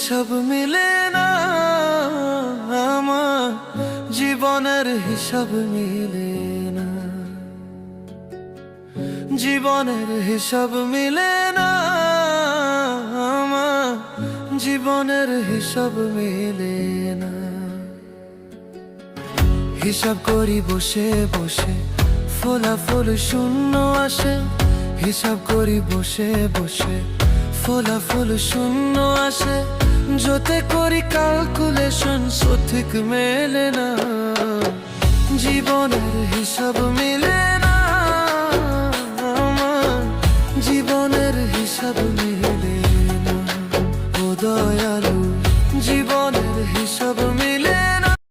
হিসাব মিলে না, আমার জীবনের হিসাব মিলে না, জীবনের হিসাব মিলে না, আমার জীবনের হিসাব মিলে না। হিসাব করি বসে বসে, ফলাফল শূন্য আসে। হিসাব করি বসে বসে, ফলাফল শূন্য আসে। যতে করি ক্যালকুলেশন সঠিক মেলে না, জীবনের হিসাব মিলে না, আমার জীবনের হিসাব মিলে না। ও দয়ালু, জীবনের হিসাব